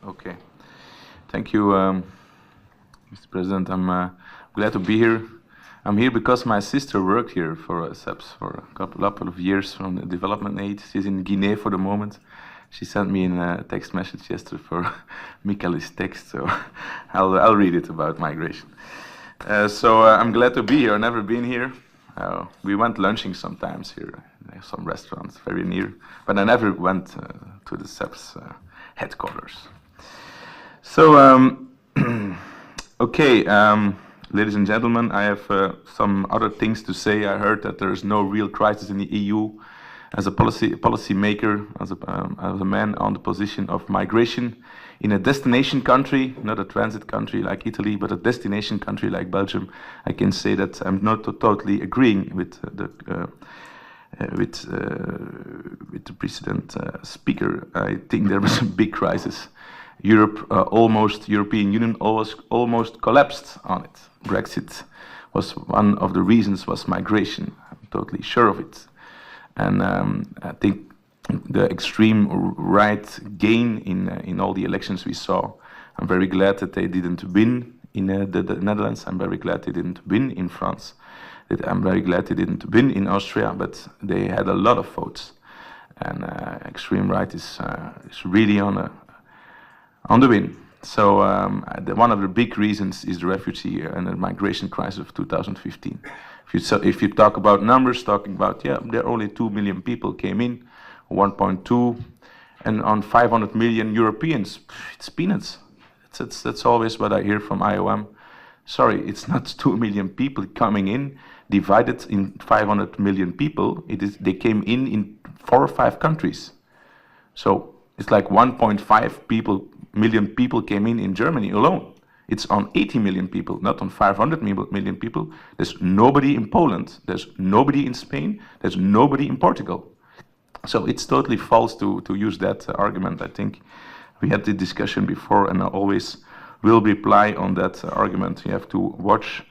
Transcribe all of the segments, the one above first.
Okay. Thank you, Mr. President. I'm glad to be here. I'm here because my sister worked here for CEPS for a couple of years from the development aid. She's in Guinea for the moment. She sent me a text message yesterday for Michael's text, so I'll read it about migration. I'm glad to be here. I've never been here. We went lunching sometimes here. There's some restaurants very near, but I never went to the CEPS headquarters. Okay, ladies and gentlemen, I have some other things to say. I heard that there is no real crisis in the EU. As a policy maker, as a man on the position of migration in a destination country, not a transit country like Italy, but a destination country like Belgium, I can say that I'm not totally agreeing with the precedent speaker. I think there was a big crisis. European Union almost collapsed on it. Brexit was one of the reasons, was migration. I'm totally sure of it. And I think the extreme right gain in all the elections we saw. I'm very glad that they didn't win in the Netherlands. I'm very glad they didn't win in France. I'm very glad they didn't win in Austria, but they had a lot of votes. And extreme right is really on the win. So one of the big reasons is the refugee and the migration crisis of 2015. If you talk about numbers, talking about, yeah, there are only 2 million people came in, 1.2, and on 500 million Europeans, it's peanuts. That's always what I hear from IOM. Sorry, it's not 2 million people coming in, divided in 500 million people. They came in 4 or 5 countries. So it's like 1.5 million people came in Germany alone. It's on 80 million people, not on 500 million people. There's nobody in Poland, there's nobody in Spain, there's nobody in Portugal. So it's totally false to use that argument. I think we had the discussion before, and I always will reply on that argument. You have to watch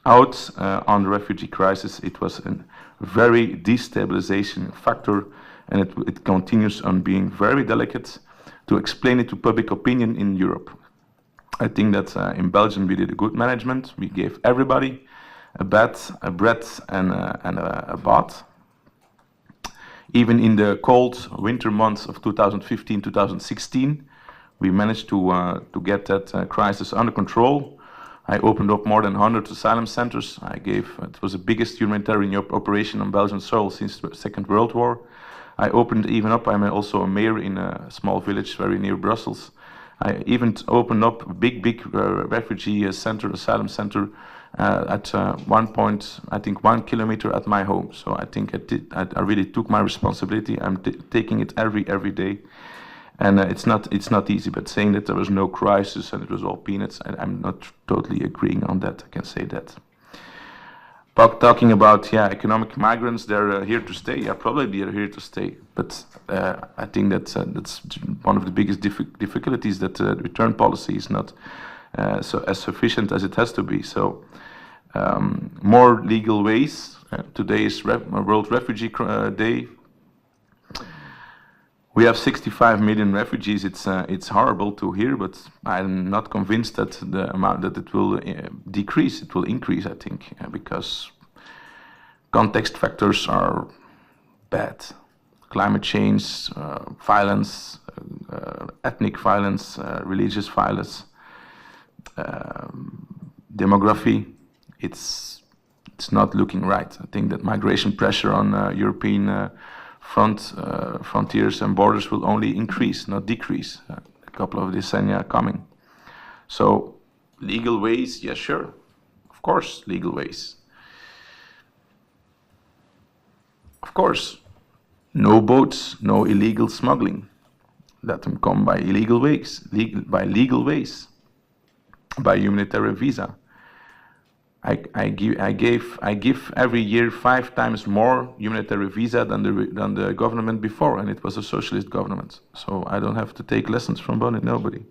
out on the refugee crisis. It was a very destabilization factor, and it continues on being very delicate to explain it to public opinion in Europe. I think that in Belgium we did a good management. We gave everybody a bed, a bread, and a bath. Even in the cold winter months of 2015-2016, we managed to get that crisis under control. I opened up more than 100 asylum centers. It was the biggest humanitarian operation on Belgian soil since the Second World War. I opened even up, I'm also a mayor in a small village very near Brussels. I even opened up a big refugee center, asylum center, at one point, I think 1 kilometer at my home. So I think I really took my responsibility. I'm taking it every day. And it's not easy, but saying that there was no crisis and it was all peanuts, I'm not totally agreeing on that, I can say that. But talking about, yeah, economic migrants, they're here to stay. Yeah, probably they're here to stay. But I think that's one of the biggest difficulties, that return policy is not as sufficient as it has to be. So more legal ways. Today is World Refugee Day. We have 65 million refugees. It's horrible to hear, but I'm not convinced that the amount that it will decrease. It will increase, I think, because context factors are bad. Climate change, violence, ethnic violence, religious violence, demography. It's not looking right. I think that migration pressure on European frontiers and borders will only increase, not decrease, a couple of decennia coming. So legal ways, yeah, sure, of course, legal ways. Of course, no boats, no illegal smuggling. Let them come by illegal ways, by legal ways, by humanitarian visa. I give every year 5 times more humanitarian visa than the government before, and it was a socialist government. So I don't have to take lessons from nobody.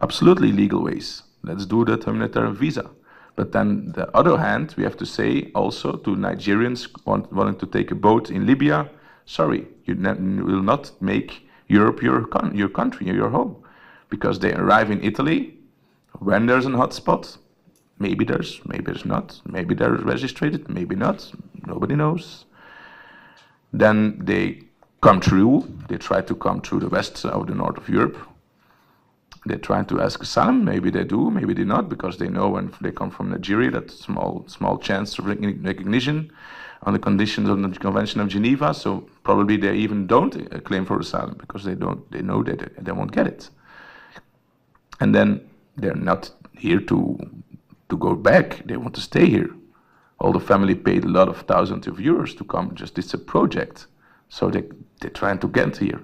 Absolutely legal ways. Let's do that humanitarian visa. But then the other hand, we have to say also to Nigerians wanting to take a boat in Libya, sorry, you will not make Europe your country, your home. because they arrive in Italy when there's a hotspot. Maybe there's not. Maybe they're registered, maybe not. Nobody knows. Then they come through. They try to come through the west or the north of Europe. They try to ask asylum. Maybe they do, maybe they not, because they know when they come from Nigeria that small chance of recognition on the conditions of the Convention of Geneva. So probably they even don't claim for asylum because they know that they won't get it. And then they're not here to go back. They want to stay here. All the family paid a lot of thousands of euros to come. Just it's a project, so they're trying to get here.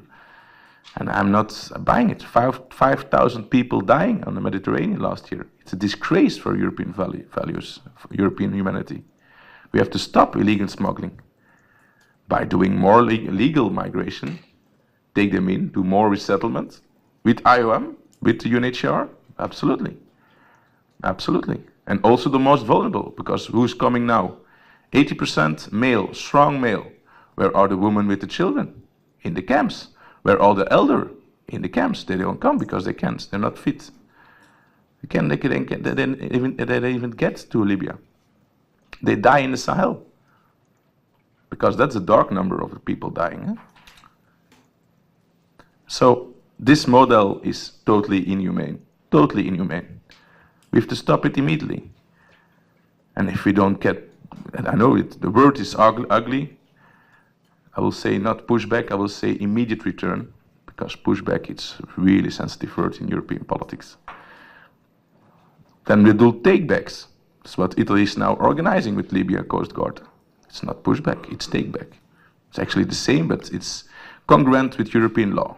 And I'm not buying it. 5,000 people dying on the Mediterranean last year. It's a disgrace for European values, for European humanity. We have to stop illegal smuggling by doing more legal migration, take them in, do more resettlement with IOM, with the UNHCR. Absolutely. Absolutely. And also the most vulnerable, because who's coming now? 80% male, strong male. Where are the women with the children? In the camps. Where are the elder? In the camps. They don't come because they can't. They're not fit. They don't even get to Libya. They die in the Sahel. Because that's a dark number of people dying. Eh? So this model is totally inhumane. Totally inhumane. We have to stop it immediately. And if we don't get, and I know the word is ugly, I will say not pushback, I will say immediate return, because pushback is a really sensitive word in European politics. Then we do takebacks. That's what Italy is now organizing with Libya Coast Guard. It's not pushback, it's takeback. It's actually the same, but it's congruent with European law.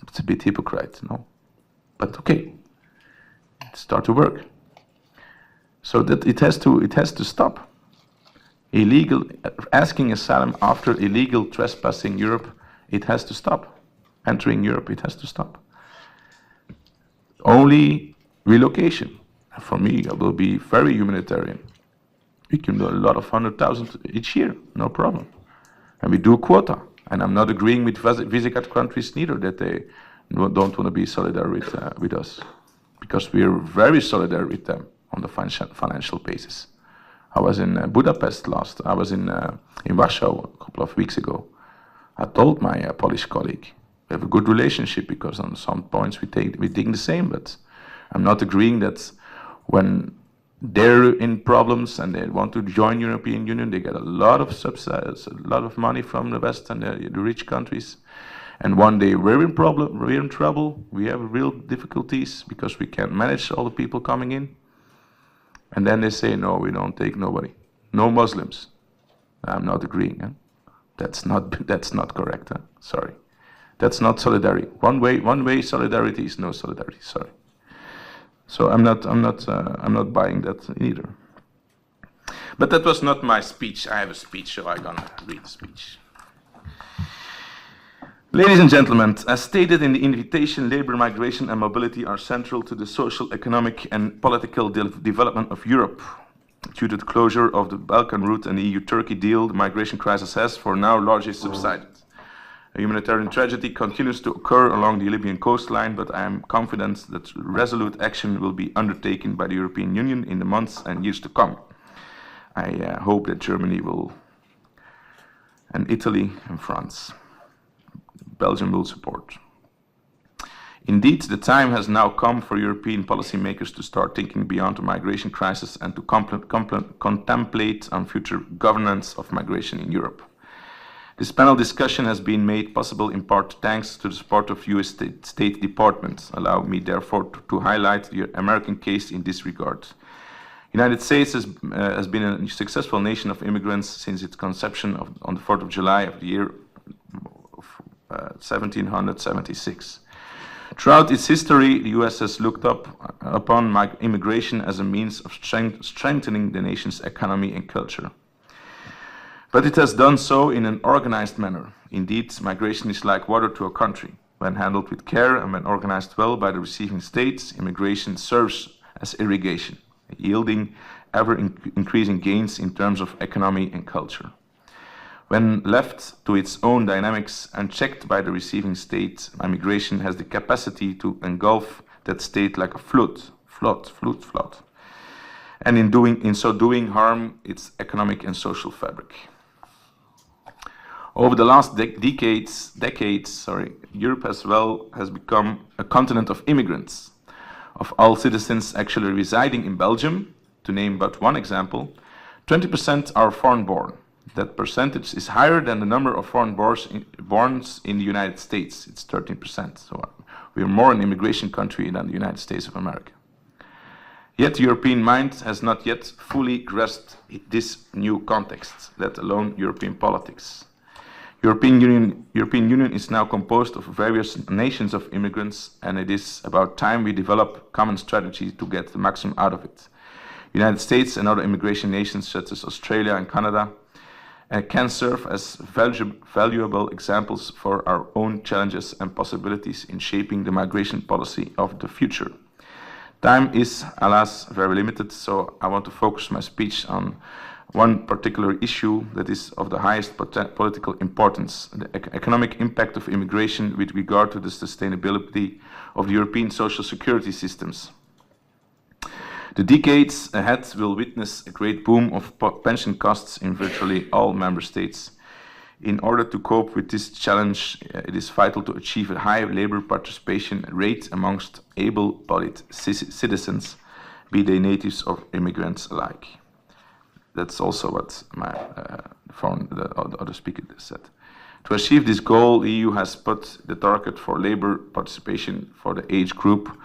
It's a bit hypocrite, no? But okay. Start to work. So that it has to stop. Illegal asking asylum after illegal trespassing Europe, it has to stop. Entering Europe, it has to stop. Only relocation. For me, it will be very humanitarian. We can do a lot of 100,000 each year, no problem. And we do a quota. And I'm not agreeing with Visegrad countries neither, that they don't want to be solidary with us. Because we are very solidary with them on the financial basis. I was in Budapest I was in Warsaw a couple of weeks ago. I told my Polish colleague, we have a good relationship because on some points we think the same, but I'm not agreeing that when they're in problems and they want to join European Union, they get a lot of subsidies, a lot of money from the West and the rich countries. And one day we're in trouble, we have real difficulties because we can't manage all the people coming in. And then they say, no, we don't take nobody. No Muslims. I'm not agreeing. Huh? That's not correct. Huh? Sorry. That's not solidarity. One way solidarity is no solidarity. Sorry. So I'm not buying that either. But that was not my speech. I have a speech, so I'm gonna read the speech. Ladies and gentlemen, as stated in the invitation, labor, migration and mobility are central to the social, economic and political development of Europe. Due to the closure of the Balkan route and the EU-Turkey deal, the migration crisis has for now largely subsided. A humanitarian tragedy continues to occur along the Libyan coastline, but I am confident that resolute action will be undertaken by the European Union in the months and years to come. I hope that Germany will, and Italy and France. Belgium will support. Indeed, the time has now come for European policymakers to start thinking beyond the migration crisis and to contemplate on future governance of migration in Europe. This panel discussion has been made possible in part thanks to the support of US State Department. Allow me therefore to highlight the American case in this regard. The United States has been a successful nation of immigrants since its conception on the 4th of July of the year 1776. Throughout its history, the US has looked upon immigration as a means of strengthening the nation's economy and culture. But it has done so in an organized manner. Indeed, migration is like water to a country. When handled with care and when organized well by the receiving states, immigration serves as irrigation, yielding ever-increasing gains in terms of economy and culture. When left to its own dynamics, unchecked by the receiving state, migration has the capacity to engulf that state like a flood. And in so doing, harm its economic and social fabric. Over the last decades, Europe has become a continent of immigrants. Of all citizens actually residing in Belgium, to name but one example, 20% are foreign-born. That percentage is higher than the number of foreign-borns in the United States. It's 13%. So we are more an immigration country than the United States of America. Yet the European mind has not yet fully grasped this new context, let alone European politics. European Union is now composed of various nations of immigrants, and it is about time we develop common strategies to get the maximum out of it. United States and other immigration nations such as Australia and Canada can serve as valuable examples for our own challenges and possibilities in shaping the migration policy of the future. Time is, alas, very limited, so I want to focus my speech on one particular issue that is of the highest political importance, the economic impact of immigration with regard to the sustainability of the European social security systems. The decades ahead will witness a great boom of pension costs in virtually all member states. In order to cope with this challenge, it is vital to achieve a high labor participation rate amongst able-bodied citizens, be they natives or immigrants alike. That's also what the other speaker said. To achieve this goal, the EU has put the target for labor participation for the age group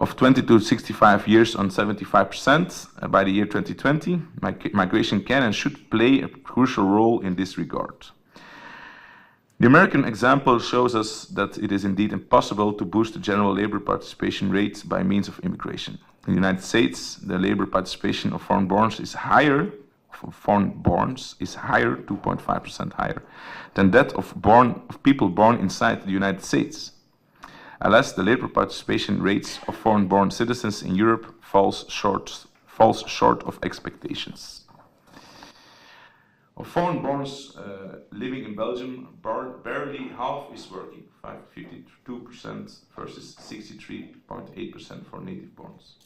of 20 to 65 years on 75% by the year 2020. Migration can and should play a crucial role in this regard. The American example shows us that it is indeed impossible to boost the general labor participation rate by means of immigration. In the United States, the labor participation of foreign-borns is higher, 2.5% higher, than that of people born inside the United States. Alas, the labor participation rates of foreign-born citizens in Europe falls short of expectations. Of foreign-borns living in Belgium, barely half is working, 52% versus 63.8% for native-borns.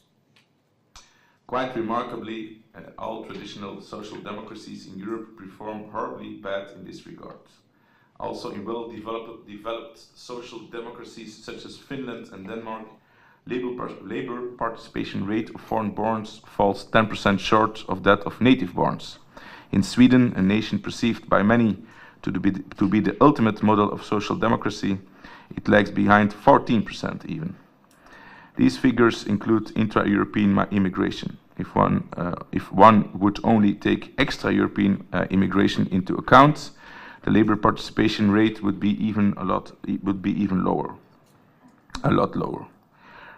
Quite remarkably, all traditional social democracies in Europe perform horribly bad in this regard. Also in well-developed social democracies such as Finland and Denmark, labor participation rate of foreign-borns falls 10% short of that of native-borns. In Sweden, a nation perceived by many to be the ultimate model of social democracy, it lags behind 14% even. These figures include intra-European immigration. If one would only take extra-European immigration into account, the labor participation rate would be even a lot lower.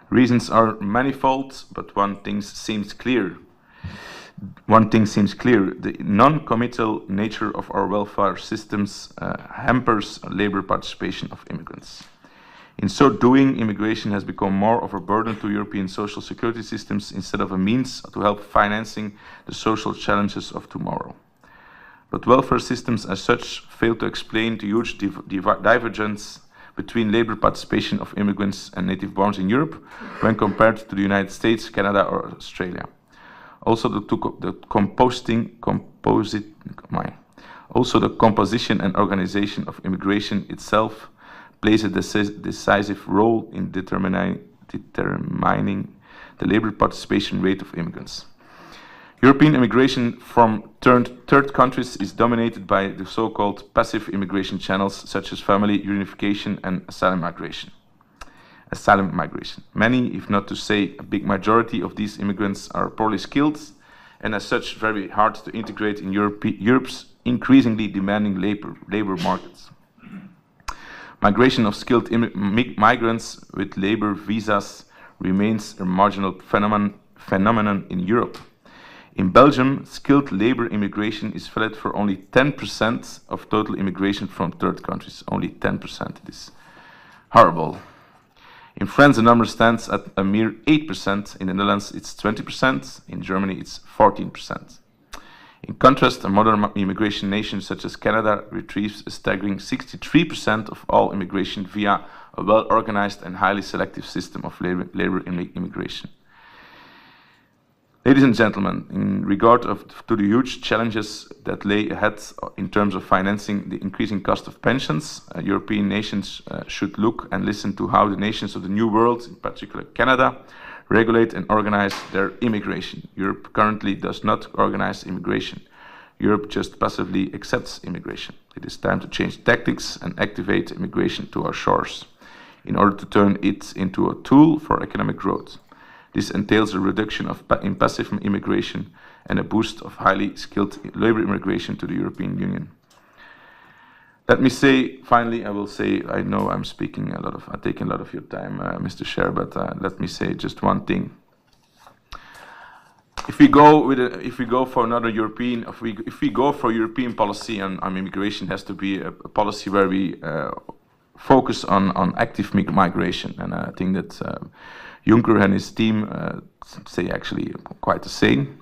Reasons are manifold, but one thing seems clear. The non-committal nature of our welfare systems hampers labor participation of immigrants. In so doing, immigration has become more of a burden to European social security systems instead of a means to help financing the social challenges of tomorrow. But welfare systems as such fail to explain the huge divergence between labor participation of immigrants and native-borns in Europe when compared to the United States, Canada, or Australia. Also, the composition and organization of immigration itself plays a decisive role in determining the labor participation rate of immigrants. European immigration from third countries is dominated by the so-called passive immigration channels such as family reunification and asylum migration. Many, if not to say a big majority of these immigrants are poorly skilled and as such very hard to integrate in Europe's increasingly demanding labor markets. Migration of skilled migrants with labor visas remains a marginal phenomenon in Europe. In Belgium, skilled labor immigration is valid for only 10% of total immigration from third countries. Only 10%. It is horrible. In France, the number stands at a mere 8%. In the Netherlands, it's 20%. In Germany, it's 14%. In contrast, a modern immigration nation such as Canada retrieves a staggering 63% of all immigration via a well-organized and highly selective system of labor immigration. Ladies and gentlemen, in regard to the huge challenges that lay ahead in terms of financing the increasing cost of pensions, European nations should look and listen to how the nations of the New World, in particular Canada, regulate and organize their immigration. Europe currently does not organize immigration. Europe just passively accepts immigration. It is time to change tactics and activate immigration to our shores in order to turn it into a tool for economic growth. This entails a reduction in passive immigration and a boost of highly skilled labor immigration to the European Union. Let me say, finally, I will say, I know I'm taking a lot of your time, Mr. Chair, but let me say just one thing. If we go for another European, if we go for European policy on immigration, has to be a policy where we focus on active migration, and I think that Juncker and his team say actually quite the same.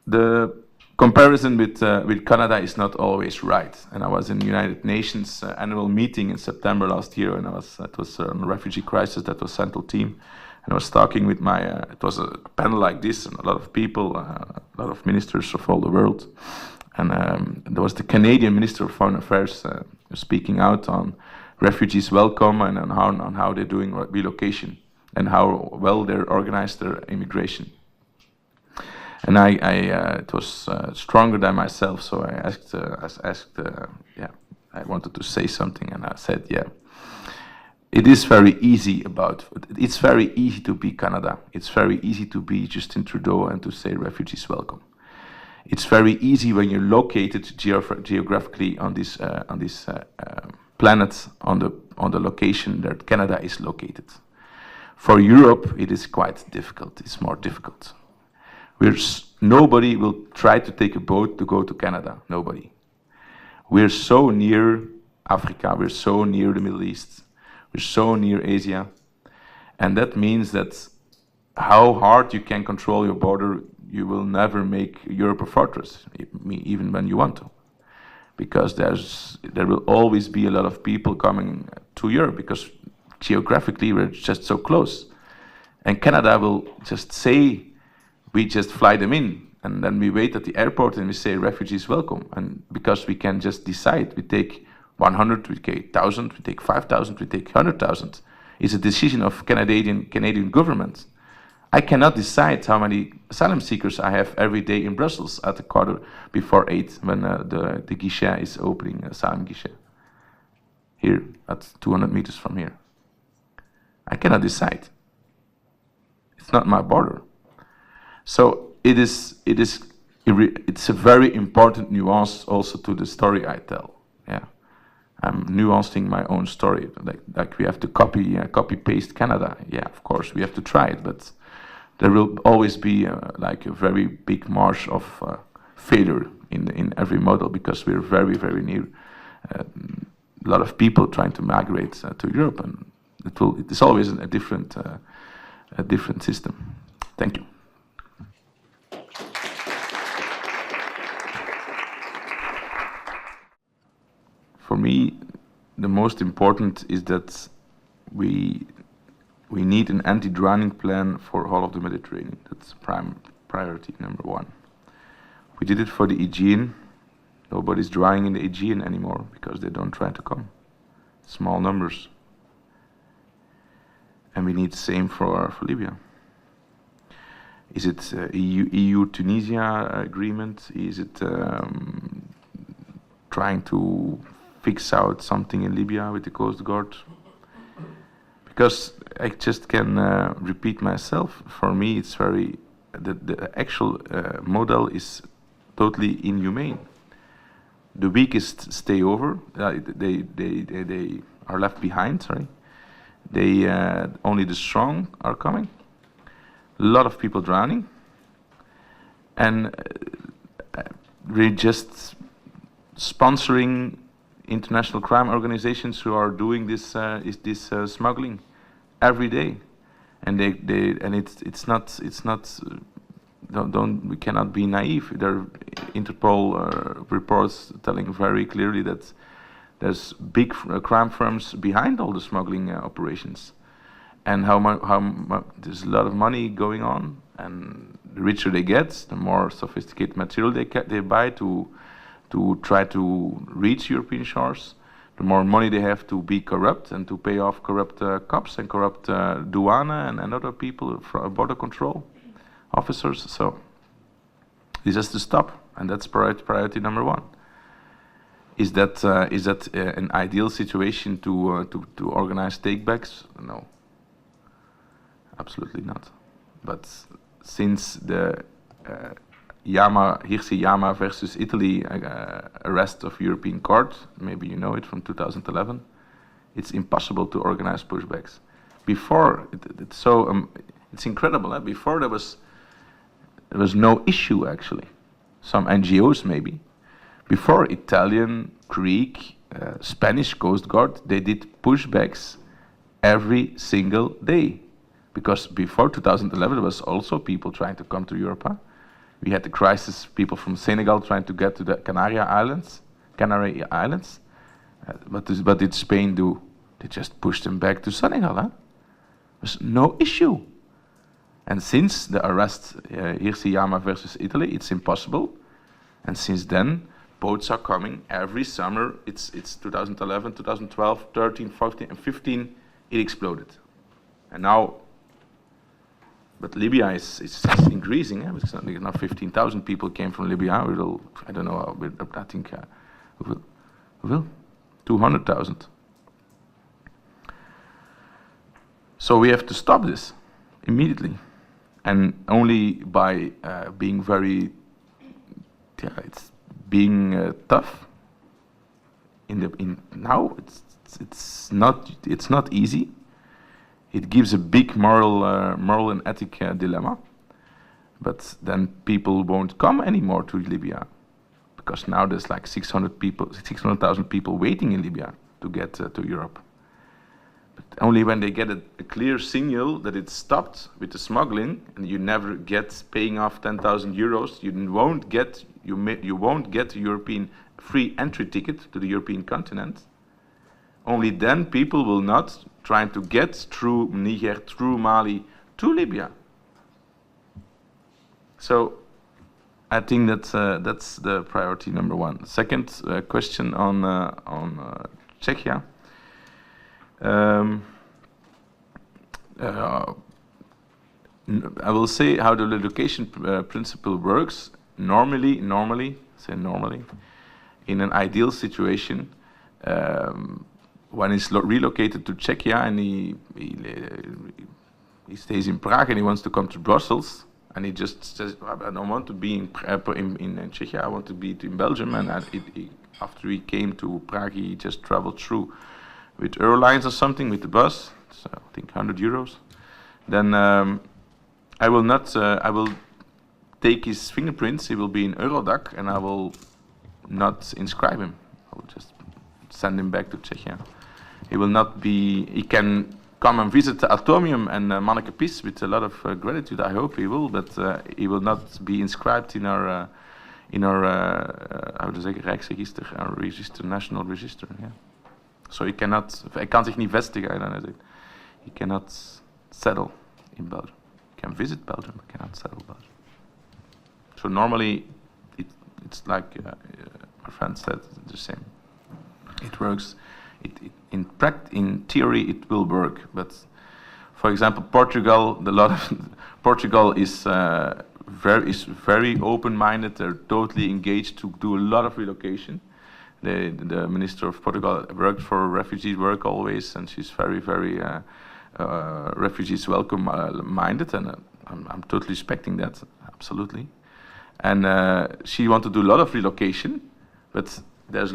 The comparison with Canada is not always right. And I was in the United Nations annual meeting in September last year, and it was on the refugee crisis. That was central team, and I was talking with it was a panel like this, and a lot of people, a lot of ministers of all the world, and there was the Canadian Minister of Foreign Affairs speaking out on refugees welcome and on how they're doing relocation and how well they're organized their immigration. And it was stronger than myself, so I asked, I wanted to say something, and I said, yeah, it's very easy to be Canada. It's very easy to be Justin Trudeau and to say refugees welcome. It's very easy when you're located geographically on this planet, on the location that Canada is located. For Europe, it is quite difficult. It's more difficult. Nobody will try to take a boat to go to Canada. Nobody. We're so near Africa. We're so near the Middle East. We're so near Asia. And that means that how hard you can control your border, you will never make Europe a fortress, even when you want to. Because there will always be a lot of people coming to Europe, because geographically we're just so close. And Canada will just say, we just fly them in, and then we wait at the airport and we say refugees welcome. And because we can just decide, we take 100, we take 1,000, we take 5,000, we take 100,000. It's a decision of Canadian government. I cannot decide how many asylum seekers I have every day in Brussels at a 8:15 when the guichet is opening, asylum guichet. Here, at 200 meters from here. I cannot decide. It's not my border. So it's a very important nuance also to the story I tell. Yeah, I'm nuancing my own story. Like we have to copy paste Canada. Yeah, of course we have to try it, but there will always be like a very big marsh of failure in every model, because we're very, very near a lot of people trying to migrate to Europe, and it is always a different system. Thank you. For me, the most important is that we need an anti-drowning plan for all of the Mediterranean. That's priority number one. We did it for the Aegean. Nobody's drowning in the Aegean anymore because they don't try to come. Small numbers. And we need the same for Libya. Is it EU-Tunisia agreement? Is it trying to fix out something in Libya with the Coast Guard? Because I just can repeat myself. For me, it's the actual model is totally inhumane. The weakest stay over. They are left behind. Sorry. Only the strong are coming. A lot of people drowning, and we're just sponsoring international crime organizations who are doing this smuggling every day, and it's not we cannot be naive. There are Interpol reports telling very clearly that there's big crime firms behind all the smuggling operations, and there's a lot of money going on, and the richer they get, the more sophisticated material they buy to try to reach European shores. The more money they have to be corrupt and to pay off corrupt cops and corrupt douane and other people, border control officers. So this has to stop, and that's priority number one. Is that an ideal situation to organize takebacks? No, absolutely not. But since the Hirsi Yama versus Italy arrest of European Court, maybe you know it from 2011, it's impossible to organize pushbacks. Before, it's incredible. Before there was no issue actually. Some NGOs maybe. Before, Italian, Greek, Spanish Coast Guard, they did pushbacks every single day. Because before 2011, there was also people trying to come to Europe. We had the crisis, people from Senegal trying to get to the Canary Islands. What did Spain do? They just pushed them back to Senegal. There's no issue. And since the arrest, Hirsi Yama versus Italy, it's impossible. And since then, boats are coming every summer. It's 2011, 2012, 13, 14, and 15, it exploded. And now, but Libya is increasing. It's now 15,000 people came from Libya. I don't know. I think we will 200,000. So we have to stop this immediately, and only by being very, being tough. Now it's not easy. It gives a big moral and ethic dilemma, but then people won't come anymore to Libya, because now there's like 600,000 people waiting in Libya to get to Europe. But only when they get a clear signal that it's stopped with the smuggling, and you never get paying off 10,000 euros, you won't get a European free entry ticket to the European continent. Only then people will not try to get through Niger, through Mali, to Libya. So I think that's the priority number one. Second question on Czechia. I will say how the relocation principle works. Normally, in an ideal situation, when he's relocated to Czechia and he stays in Prague and he wants to come to Brussels, and he just says, I don't want to be in Czechia, I want to be in Belgium. And after he came to Prague, he just traveled through with airlines or something, with the bus, so I think 100 euros. Then I will take his fingerprints, he will be in Eurodac, and I will not inscribe him. I will just send him back to Czechia. He will not be, he can come and visit Atomium and Manneke Pis with a lot of gratitude, I hope he will, but he will not be inscribed in our how to say, Rijksregister, our register, national register. Yeah. So he kan zich niet vestigen. He cannot settle in Belgium. He can visit Belgium, but cannot settle Belgium. So normally, it's like my friend said, the same. It works. In theory, it will work. But for example, Portugal, Portugal is very open-minded. They're totally engaged to do a lot of relocation. The minister of Portugal worked for refugees work always, and she's very refugees welcome minded, and I'm totally respecting that, absolutely. And she wanted to do a lot of relocation, but there's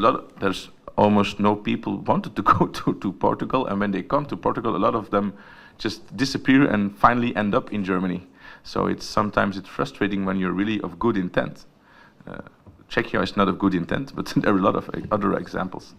almost no people wanted to go to Portugal, and when they come to Portugal, a lot of them just disappear and finally end up in Germany. So sometimes it's frustrating when you're really of good intent. Czechia is not of good intent, but there are a lot of other examples.